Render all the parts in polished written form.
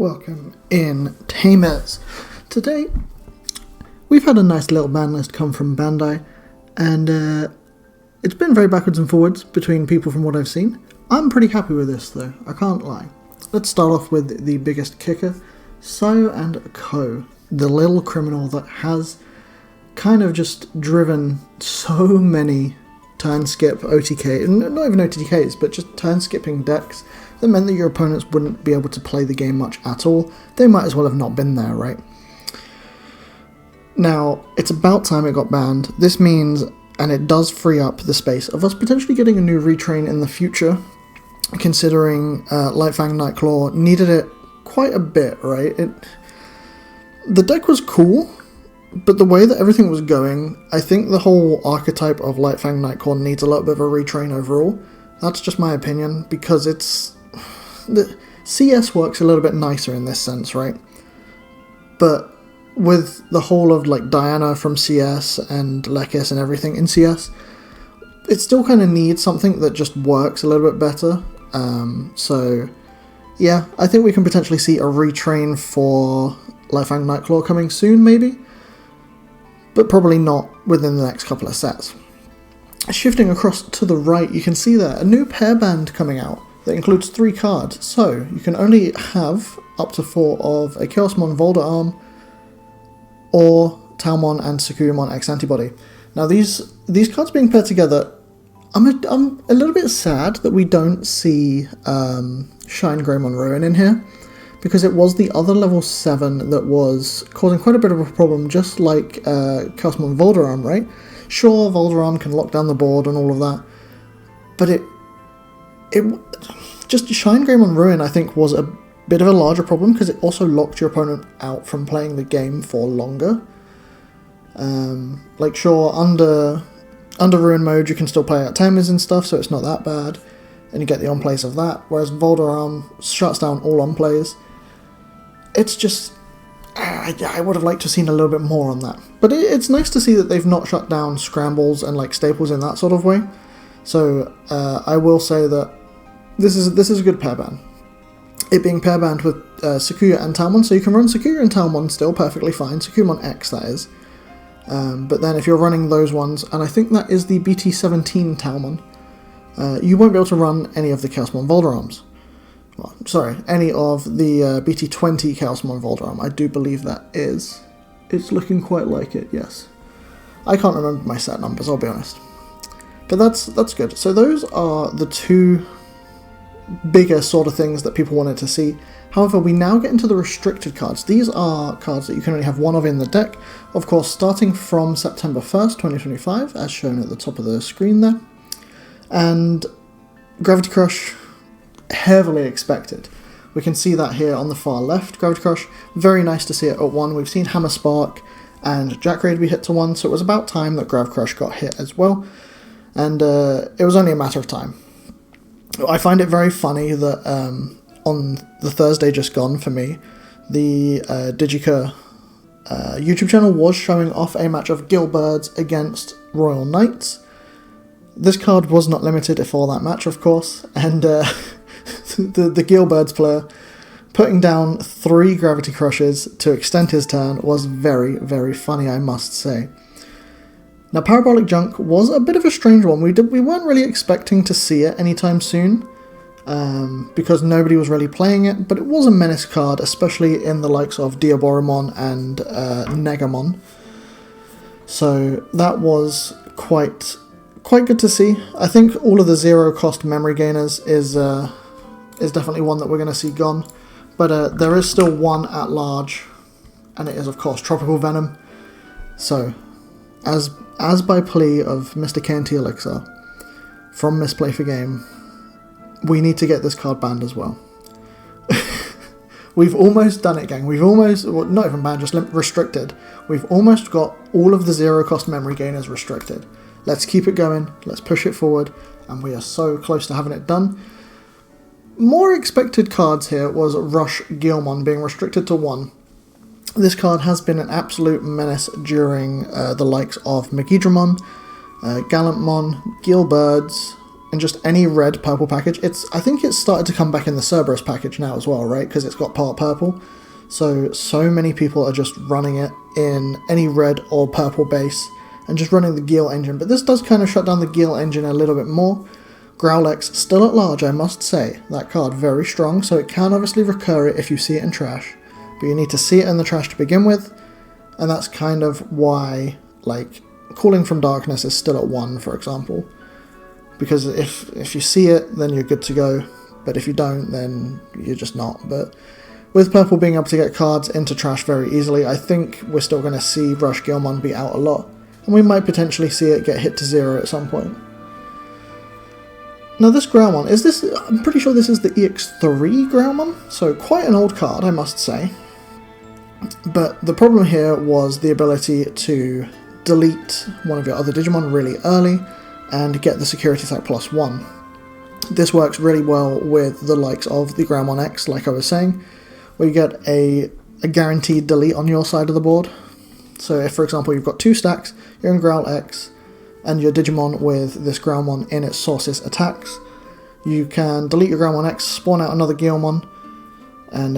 welcome in Tamers. Today we've had a nice little ban list come from Bandai, and it's been very backwards and forwards between people from what I've seen. I'm pretty happy with this though, I can't lie. Let's start off with the biggest kicker, Sayo and Co, the little criminal that has kind of just driven so many turn skip OTK, not even OTKs, but just turn skipping decks that meant that your opponents wouldn't be able to play the game much at all. They might as well have not been there, right? Now, it's about time it got banned. This means, and it does free up the space of us potentially getting a new retrain in the future, considering Lightfang Nightclaw needed it quite a bit, right? The deck was cool, but the way that everything was going, I think the whole archetype of Lightfang Nightclaw needs a little bit of a retrain overall. That's just my opinion, because the CS works a little bit nicer in this sense, right? But with the whole of like Diana from CS and Lekis and everything in CS, it still kind of needs something that just works a little bit better. So yeah, I think we can potentially see a retrain for Lightfang Nightclaw coming soon, maybe, but probably not within the next couple of sets. Shifting across to the right, you can see there a new pairband coming out that includes 3 cards, so you can only have up to 4 of a Chaosmon Volder Arm or Talmon and Sakuyamon X Antibody. Now these cards being paired together, I'm a little bit sad that we don't see Shine Greymon Ruin in here, because it was the other level 7 that was causing quite a bit of a problem, just like Chaosmon Volder Arm, right? Sure, Volder Arm can lock down the board and all of that, but it just Shine Greymon Ruin, I think, was a bit of a larger problem because it also locked your opponent out from playing the game for longer. Like, sure, under Ruin mode you can still play out timers and stuff, so it's not that bad, and you get the on-plays of that, whereas Volder Arm shuts down all on-plays. It's just, I would have liked to have seen a little bit more on that. But it's nice to see that they've not shut down scrambles and like staples in that sort of way. So I will say that this is a good pairband. It being pairband with Sakuya and Talmon, so you can run Sakuya and Talmon still perfectly fine, Sakuyamon X that is. But then if you're running those ones, and I think that is the BT17 Talmon, you won't be able to run any of the Chaosmon Volder Arms. Well, sorry, any of the BT20 Chaosmon Volder Arm. I do believe that is. It's looking quite like it, yes. I can't remember my set numbers, I'll be honest. But that's good. So those are the 2 bigger sort of things that people wanted to see. However, we now get into the restricted cards. These are cards that you can only have 1 of in the deck, of course, starting from September 1st, 2025, as shown at the top of the screen there. And Gravity Crush, heavily expected. We can see that here on the far left, Gravity Crush. Very nice to see it at 1. We've seen Hammer Spark and Jackraid be hit to 1, so it was about time that Grav Crush got hit as well. And it was only a matter of time. I find it very funny that on the Thursday just gone for me, the Digica YouTube channel was showing off a match of Gillbirds against Royal Knights. This card was not limited for that match, of course, and the Gillbirds player putting down 3 Gravity Crushes to extend his turn was very, very funny, I must say. Now, Parabolic Junk was a bit of a strange one. We weren't really expecting to see it anytime soon, because nobody was really playing it, but it was a menace card, especially in the likes of Diaboromon and Negamon. So that was quite good to see. I think all of the 0-cost memory gainers is definitely one that we're going to see gone, but there is still one at large, and it is, of course, Tropical Venom. So, as by plea of Mr. KNT Elixir from Misplay for Game, we need to get this card banned as well. We've almost done it, gang. We've almost, well, not even banned, just restricted. We've almost got all of the 0-cost memory gainers restricted. Let's keep it going, let's push it forward, and we are so close to having it done. More expected cards here was Rush Gilmon being restricted to 1. This card has been an absolute menace during the likes of Megidramon, Gallantmon, Gillbirds, in just any red purple package. I think it's started to come back in the Cerberus package now as well, right? Because it's got part purple. So many people are just running it in any red or purple base and just running the Gil engine. But this does kind of shut down the Gil engine a little bit more. Growlix still at large, I must say. That card very strong, so it can obviously recur it if you see it in trash. But you need to see it in the trash to begin with. And that's kind of why, like, Calling from Darkness is still at 1, for example. Because if you see it, then you're good to go. But if you don't, then you're just not. But with purple being able to get cards into trash very easily, I think we're still going to see Rush Gilmon be out a lot. And we might potentially see it get hit to 0 at some point. Now this Growlmon, I'm pretty sure this is the EX3 Growlmon, so quite an old card, I must say. But the problem here was the ability to delete one of your other Digimon really early and get the security attack +1. This works really well with the likes of the Growlmon X, like I was saying, where you get a guaranteed delete on your side of the board. So if, for example, you've got 2 stacks, you're in Growl X, and your Digimon with this Growlmon in its sources attacks, you can delete your Growlmon X, spawn out another Guilmon, and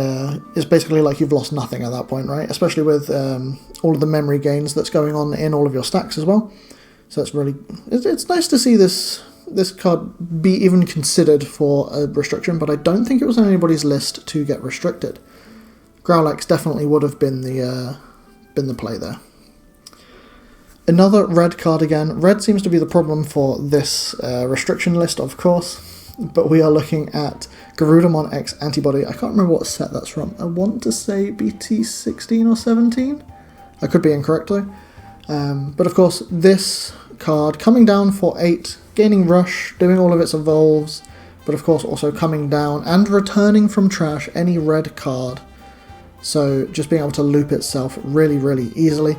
it's basically like you've lost nothing at that point, right? Especially with all of the memory gains that's going on in all of your stacks as well. So it's nice to see this card be even considered for a restriction, but I don't think it was on anybody's list to get restricted. Growlix definitely would have been the play there. Another red card again. Red seems to be the problem for this restriction list, of course, but we are looking at Garudamon X Antibody. I can't remember what set that's from. I want to say BT 16 or 17. I could be incorrect though. But of course, this card coming down for 8, gaining Rush, doing all of its evolves, but of course also coming down and returning from trash any red card. So just being able to loop itself really, really easily.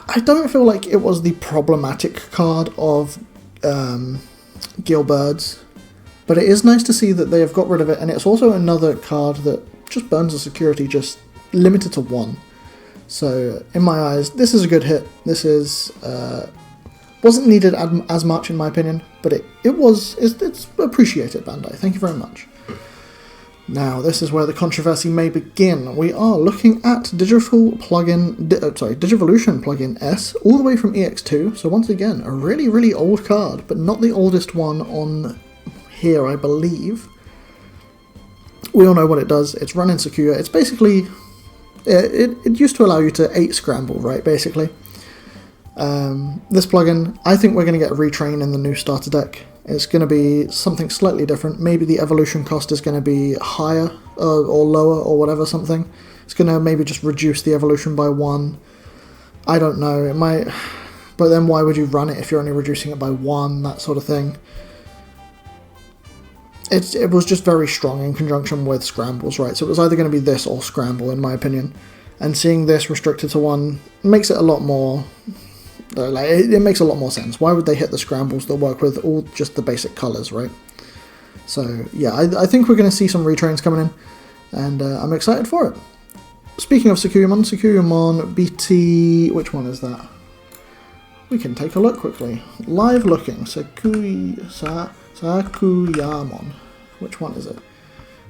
I don't feel like it was the problematic card of Gilbirds, but it is nice to see that they have got rid of it, and it's also another card that just burns the security, just limited to 1. So in my eyes, this is a good hit. This is wasn't needed as much in my opinion, but it's appreciated, Bandai. Thank you very much. Now, this is where the controversy may begin. We are looking at Digivolution plugin S, all the way from EX2. So once again, a really, really old card, but not the oldest one on here, I believe. We all know what it does. It's run in Sakuya. It's basically, it used to allow you to 8 scramble, right, basically. This plugin, I think we're going to get a retrain in the new starter deck. It's going to be something slightly different. Maybe the evolution cost is going to be higher or lower or whatever, something. It's going to maybe just reduce the evolution by 1. I don't know. It might, but then why would you run it if you're only reducing it by 1, that sort of thing. It was just very strong in conjunction with scrambles, right? So it was either going to be this or scramble, in my opinion. And seeing this restricted to 1 makes it a lot more... it makes a lot more sense. Why would they hit the scrambles that work with all just the basic colours, right? So yeah, I think we're going to see some retrains coming in, and I'm excited for it. Speaking of Sakuyamon BT, which one is that? We can take a look quickly. Live looking, Sakuyamon. Which one is it?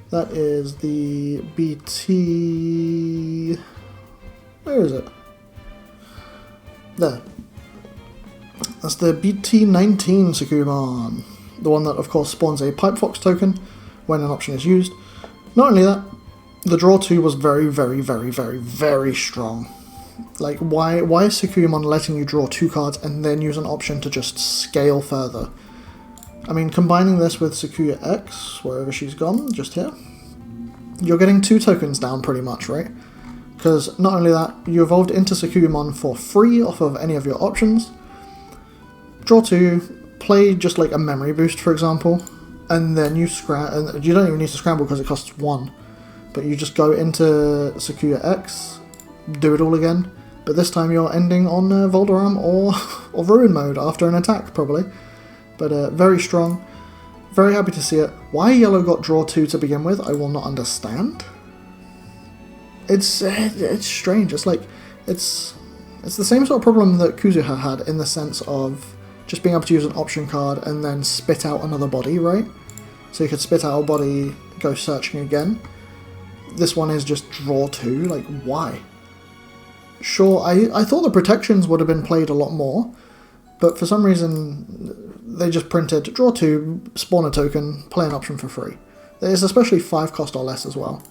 That is the BT... Where is it? There. That's the BT19 Sakuyamon. The one that, of course, spawns a Pipe Fox token when an option is used. Not only that, the draw 2 was very, very, very, very, very strong. Like, why is Sakuyamon letting you draw 2 cards and then use an option to just scale further? I mean, combining this with Sakuya X, wherever she's gone, just here, you're getting 2 tokens down pretty much, right? Because not only that, you evolved into Sakuyamon for free off of any of your options. Draw 2, play just like a memory boost, for example, and then you don't even need to scramble because it costs 1. But you just go into Sakuya X, do it all again, but this time you're ending on Voldaram or Ruin mode after an attack, probably. But very strong, very happy to see it. Why yellow got draw 2 to begin with, I will not understand. It's strange. It's like it's the same sort of problem that Kuzuha had, in the sense of just being able to use an option card and then spit out another body, right? So you could spit out a body, go searching again. This one is just draw 2, like why? Sure, I thought the protections would have been played a lot more, but for some reason they just printed draw 2, spawn a token, play an option for free. It's especially 5 cost or less as well.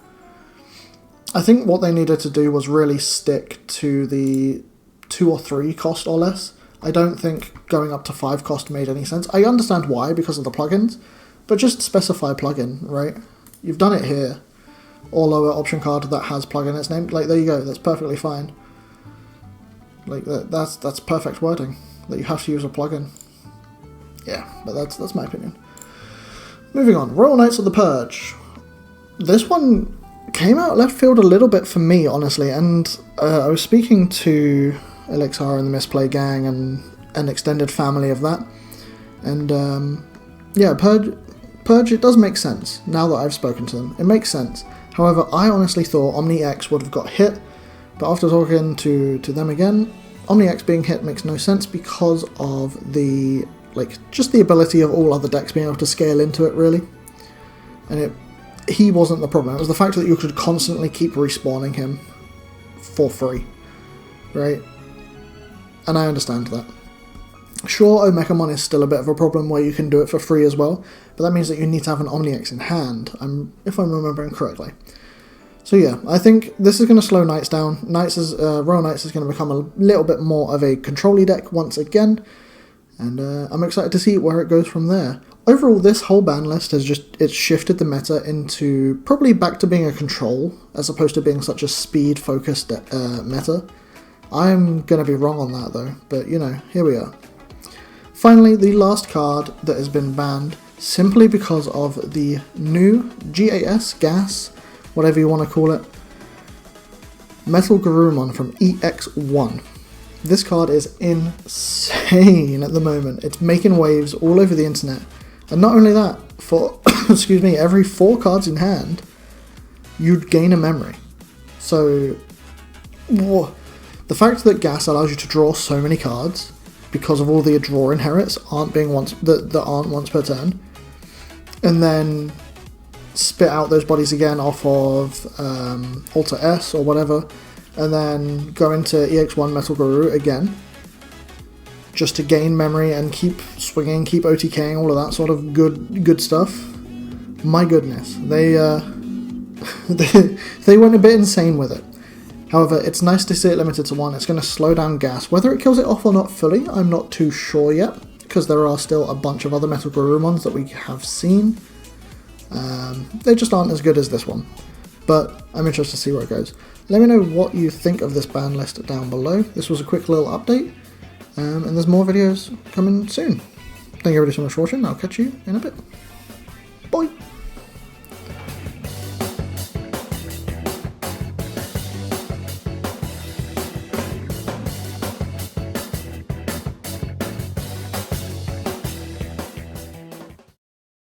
I think what they needed to do was really stick to the 2 or 3 cost or less. I don't think going up to 5 cost made any sense. I understand why, because of the plugins, but just specify plugin, right? You've done it here. Or lower option card that has plugin in its name. Like, there you go, that's perfectly fine. Like, that's perfect wording. That you have to use a plugin. Yeah, but that's my opinion. Moving on, Royal Knights of the Purge. This one came out left field a little bit for me, honestly, and I was speaking to Elixir and the Misplay Gang and an extended family of that, and yeah, Purge, it does make sense, now that I've spoken to them, it makes sense. However, I honestly thought OmniX would have got hit, but after talking to them again, OmniX being hit makes no sense because of the, like, just the ability of all other decks being able to scale into it, really. And he wasn't the problem, it was the fact that you could constantly keep respawning him for free, right? And I understand that. Sure, Omekamon is still a bit of a problem where you can do it for free as well, but that means that you need to have an OmniX in hand, if I'm remembering correctly. So yeah, I think this is going to slow Knights down. Royal Knights is going to become a little bit more of a control-y deck once again, and I'm excited to see where it goes from there. Overall, this whole ban list has it's shifted the meta into probably back to being a control, as opposed to being such a speed-focused meta. I'm going to be wrong on that though, but you know, here we are. Finally, the last card that has been banned, simply because of the new gas, whatever you want to call it, Metal Garurumon from EX1. This card is insane at the moment. It's making waves all over the internet. And not only that, for excuse me, every 4 cards in hand, you'd gain a memory. So, whoa. The fact that gas allows you to draw so many cards, because of all the draw inherits that aren't once per turn, and then spit out those bodies again off of Alter S or whatever, and then go into EX1 Metal Guru again, just to gain memory and keep swinging, keep OTKing, all of that sort of good stuff. My goodness, they went a bit insane with it. However, it's nice to see it limited to 1. It's going to slow down gas. Whether it kills it off or not fully, I'm not too sure yet, because there are still a bunch of other Metal Garurumons that we have seen. They just aren't as good as this one, but I'm interested to see where it goes. Let me know what you think of this ban list down below. This was a quick little update, and there's more videos coming soon. Thank you everybody so much for watching. I'll catch you in a bit. Bye!